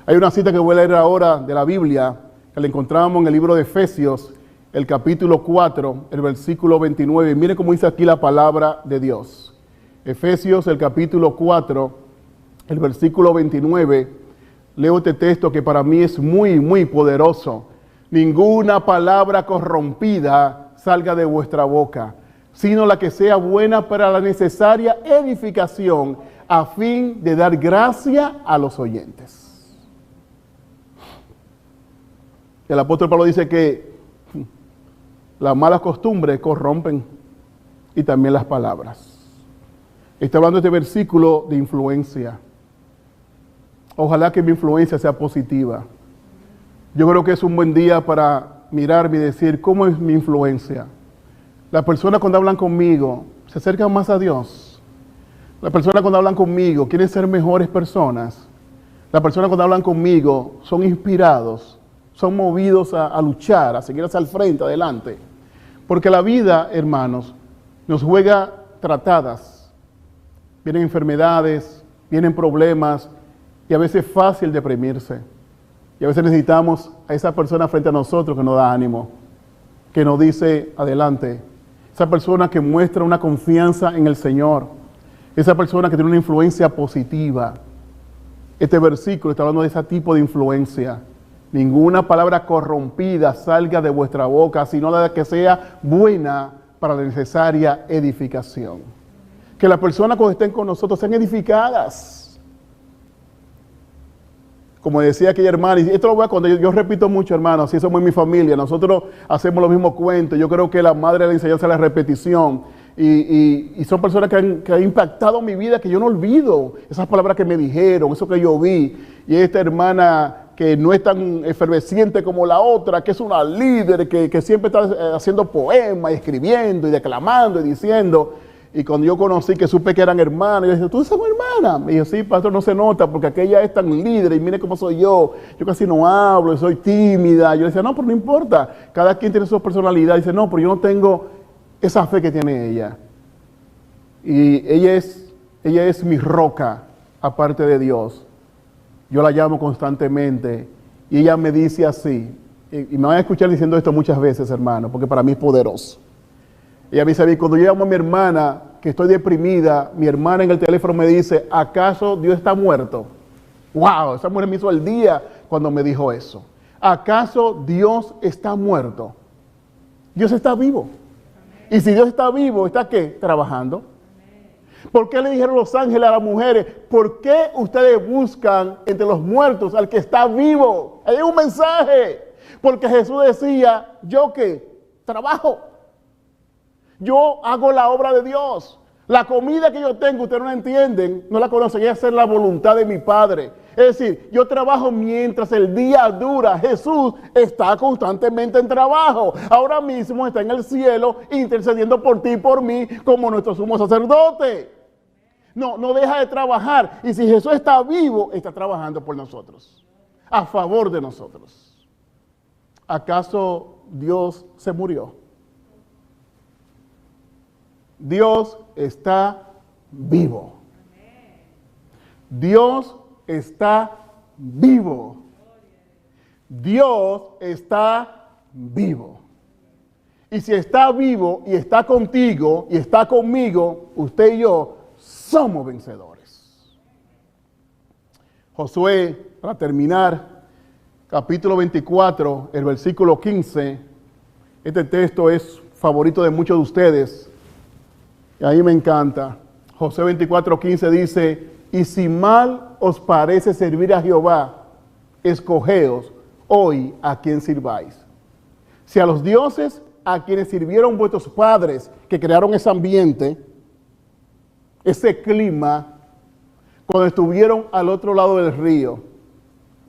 Hay una cita que voy a leer ahora de la Biblia, que la encontramos en el libro de Efesios, el capítulo 4, el versículo 29. Mire cómo dice aquí la palabra de Dios. Efesios, el capítulo 4, el versículo 29. Leo este texto que para mí es muy, muy poderoso. Ninguna palabra corrompida salga de vuestra boca, sino la que sea buena para la necesaria edificación, a fin de dar gracia a los oyentes. El apóstol Pablo dice que las malas costumbres corrompen y también las palabras. Está hablando este versículo de influencia. Ojalá que mi influencia sea positiva. Yo creo que es un buen día para mirarme y decir, ¿cómo es mi influencia? Las personas cuando hablan conmigo se acercan más a Dios. Las personas cuando hablan conmigo quieren ser mejores personas. Las personas cuando hablan conmigo son inspirados, son movidos a luchar, a seguir hacia el frente, adelante. Porque la vida, hermanos, nos juega tratadas. Vienen enfermedades, vienen problemas y a veces es fácil deprimirse. Y a veces necesitamos a esa persona frente a nosotros que nos da ánimo, que nos dice adelante. Esa persona que muestra una confianza en el Señor. Esa persona que tiene una influencia positiva. Este versículo está hablando de ese tipo de influencia. Ninguna palabra corrompida salga de vuestra boca, sino la que sea buena para la necesaria edificación. Que las personas cuando estén con nosotros sean edificadas. Como decía aquella hermana, y esto lo voy a contar, yo repito mucho, hermanos, si somos en mi familia, nosotros hacemos los mismos cuentos. Yo creo que la madre de la enseñanza es la repetición. Y son personas que han impactado mi vida, que yo no olvido esas palabras que me dijeron, eso que yo vi. Y esta hermana que no es tan efervesciente como la otra, que es una líder, que siempre está haciendo poemas, y escribiendo, y declamando, y diciendo. Y cuando yo conocí, que supe que eran hermanas, yo dije, ¿tú eres mi hermana? Me dijo, sí, pastor, no se nota, porque aquella es tan líder, y mire cómo soy yo casi no hablo, soy tímida. Yo le decía, no, pero no importa, cada quien tiene su personalidad. Dice, no, pero yo no tengo esa fe que tiene ella. Y ella es mi roca, aparte de Dios. Yo la llamo constantemente y ella me dice así, y me van a escuchar diciendo esto muchas veces, hermano, porque para mí es poderoso. Ella me dice, cuando yo llamo a mi hermana, que estoy deprimida, mi hermana en el teléfono me dice, ¿acaso Dios está muerto? ¡Wow! Esa mujer me hizo el día cuando me dijo eso. ¿Acaso Dios está muerto? Dios está vivo. Y si Dios está vivo, ¿está qué? Trabajando. ¿Por qué le dijeron los ángeles a las mujeres? ¿Por qué ustedes buscan entre los muertos al que está vivo? Hay un mensaje. Porque Jesús decía, ¿yo qué? Trabajo. Yo hago la obra de Dios. La comida que yo tengo, ustedes no la entienden, no la conocen, es hacer la voluntad de mi Padre. Es decir, yo trabajo mientras el día dura. Jesús está constantemente en trabajo. Ahora mismo está en el cielo intercediendo por ti y por mí como nuestro sumo sacerdote. No deja de trabajar. Y si Jesús está vivo, está trabajando por nosotros, a favor de nosotros. ¿Acaso Dios se murió? Dios está vivo. Dios está vivo. Dios está vivo. Y si está vivo y está contigo y está conmigo, usted y yo somos vencedores. Josué, para terminar, capítulo 24, el versículo 15. Este texto es favorito de muchos de ustedes. Y a mí me encanta. Josué 24:15 dice, y si mal os parece servir a Jehová, escogeos hoy a quien sirváis. Si a los dioses a quienes sirvieron vuestros padres, que crearon ese ambiente, ese clima, cuando estuvieron al otro lado del río.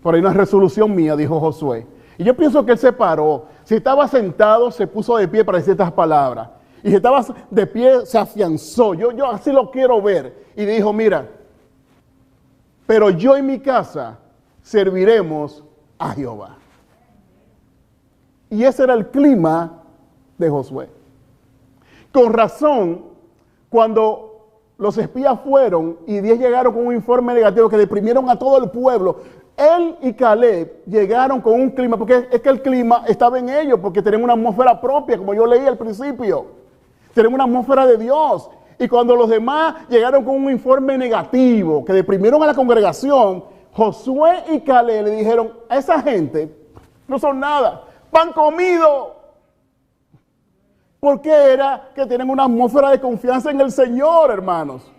Por ahí una resolución mía, dijo Josué. Y yo pienso que él se paró. Si estaba sentado, se puso de pie para decir estas palabras. Y si estaba de pie, se afianzó. Yo así lo quiero ver. Y dijo, mira, pero yo y mi casa serviremos a Jehová. Y ese era el clima de Josué. Con razón, cuando los espías fueron y 10 llegaron con un informe negativo que deprimieron a todo el pueblo, él y Caleb llegaron con un clima, porque es que el clima estaba en ellos, porque tenemos una atmósfera propia, como yo leí al principio. Tenemos una atmósfera de Dios. Y cuando los demás llegaron con un informe negativo, que deprimieron a la congregación, Josué y Caleb le dijeron, a esa gente no son nada, pan comido. Porque era que tienen una atmósfera de confianza en el Señor, hermanos.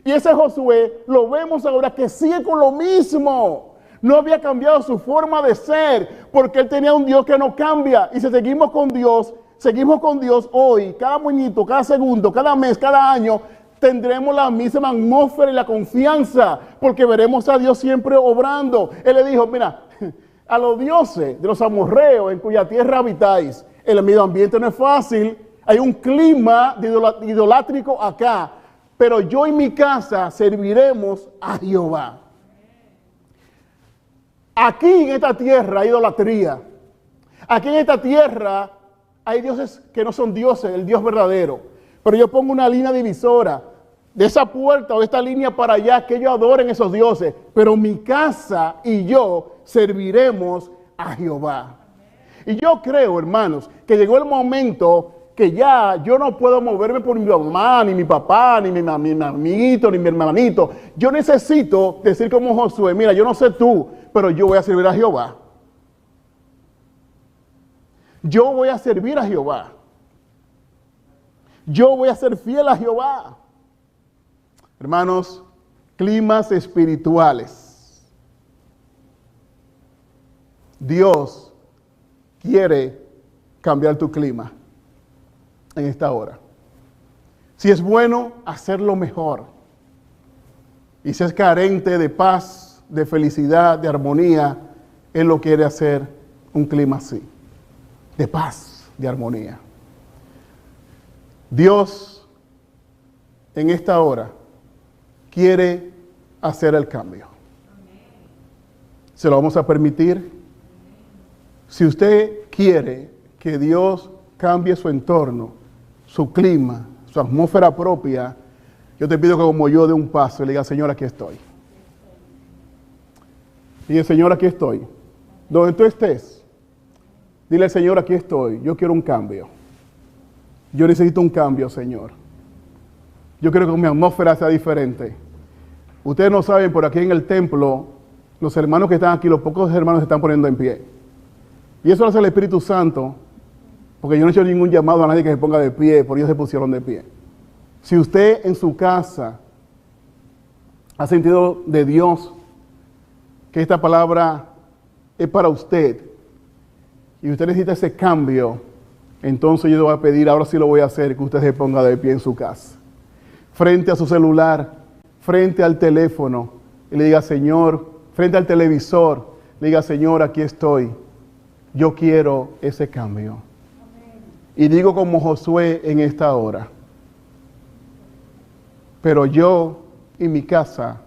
Y ese Josué lo vemos ahora que sigue con lo mismo. No había cambiado su forma de ser, porque él tenía un Dios que no cambia. Y si seguimos con Dios hoy, cada moñito, cada segundo, cada mes, cada año, tendremos la misma atmósfera y la confianza, porque veremos a Dios siempre obrando. Él le dijo, mira, a los dioses de los amorreos en cuya tierra habitáis, el medio ambiente no es fácil, hay un clima idolátrico acá, pero yo y mi casa serviremos a Jehová. Aquí en esta tierra hay idolatría. Aquí en esta tierra hay dioses que no son dioses, el Dios verdadero. Pero yo pongo una línea divisora de esa puerta o esta línea para allá, que ellos adoren esos dioses. Pero mi casa y yo serviremos a Jehová. Y yo creo, hermanos, que llegó el momento que ya yo no puedo moverme por mi mamá, ni mi papá, ni mi amiguito, ni mi hermanito. Yo necesito decir como Josué, mira, yo no sé tú, pero yo voy a servir a Jehová. Yo voy a servir a Jehová. Yo voy a ser fiel a Jehová. Hermanos, climas espirituales. Dios quiere cambiar tu clima en esta hora. Si es bueno, hacerlo mejor. Y si es carente de paz, de felicidad, de armonía, Él lo quiere hacer un clima así, de paz, de armonía. Dios, en esta hora, quiere hacer el cambio. ¿Se lo vamos a permitir? Si usted quiere que Dios cambie su entorno, su clima, su atmósfera propia, yo te pido que como yo dé un paso y le diga, Señor, aquí estoy. Y el Señor, aquí estoy. Donde tú estés, dile al Señor, aquí estoy. Yo quiero un cambio. Yo necesito un cambio, Señor. Yo quiero que mi atmósfera sea diferente. Ustedes no saben, por aquí en el templo, los hermanos que están aquí, los pocos hermanos se están poniendo en pie. Y eso lo hace el Espíritu Santo, porque yo no he hecho ningún llamado a nadie que se ponga de pie, por ellos se pusieron de pie. Si usted en su casa ha sentido de Dios que esta palabra es para usted y usted necesita ese cambio, entonces yo le voy a pedir, ahora sí lo voy a hacer, que usted se ponga de pie en su casa, frente a su celular, frente al teléfono, y le diga, Señor, frente al televisor, le diga, Señor, aquí estoy, yo quiero ese cambio. Y digo como Josué en esta hora, pero yo y mi casa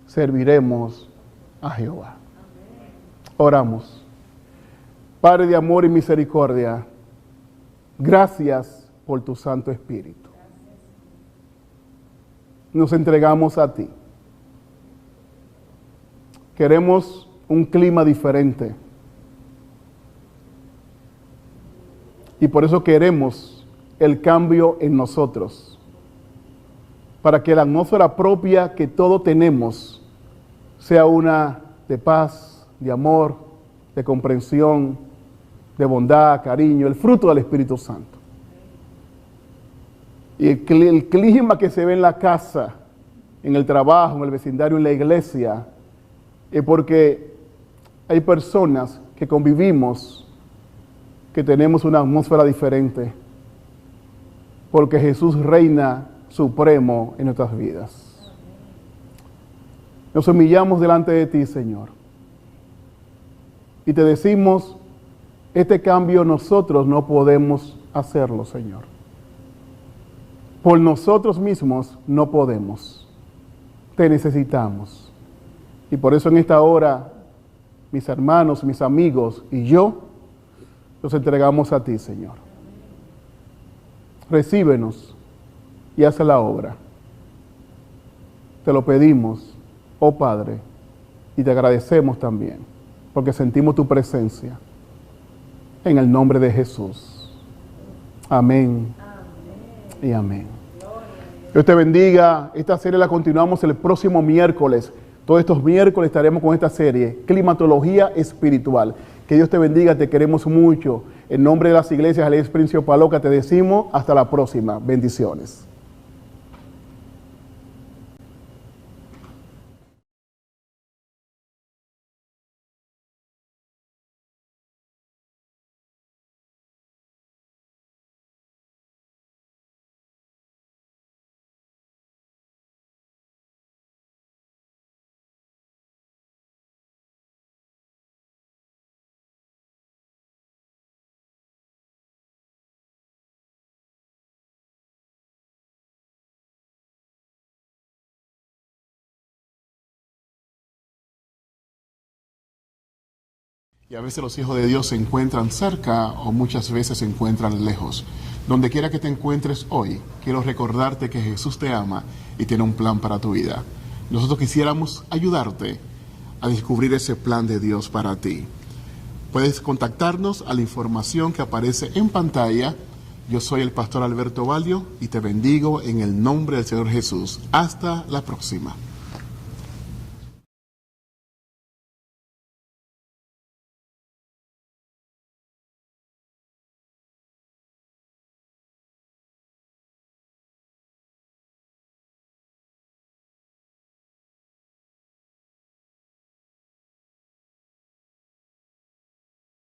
serviremos a Jehová. Oramos. Padre de amor y misericordia, gracias por tu Santo Espíritu. Nos entregamos a ti. Queremos un clima diferente. Y por eso queremos el cambio en nosotros. Para que la atmósfera propia que todos tenemos sea una de paz, de amor, de comprensión, de bondad, cariño, el fruto del Espíritu Santo. Y el clima que se ve en la casa, en el trabajo, en el vecindario, en la iglesia, es porque hay personas que convivimos, que tenemos una atmósfera diferente, porque Jesús reina supremo en nuestras vidas. Nos humillamos delante de ti, Señor, y te decimos, este cambio nosotros no podemos hacerlo, Señor. Por nosotros mismos no podemos. te necesitamos. Y por eso en esta hora, mis hermanos, mis amigos y yo, los entregamos a ti, Señor. Recíbenos y haz la obra. Te lo pedimos, oh Padre, y te agradecemos también, porque sentimos tu presencia. En el nombre de Jesús. Amén. Y amén. Dios te bendiga. Esta serie la continuamos el próximo miércoles. Todos estos miércoles estaremos con esta serie, Climatología Espiritual. Que Dios te bendiga, te queremos mucho. En nombre de las iglesias Alex Principio Paloca te decimos hasta la próxima. Bendiciones. Y a veces los hijos de Dios se encuentran cerca o muchas veces se encuentran lejos. Donde quiera que te encuentres hoy, quiero recordarte que Jesús te ama y tiene un plan para tu vida. Nosotros quisiéramos ayudarte a descubrir ese plan de Dios para ti. Puedes contactarnos a la información que aparece en pantalla. Yo soy el pastor Alberto Valio y te bendigo en el nombre del Señor Jesús. Hasta la próxima.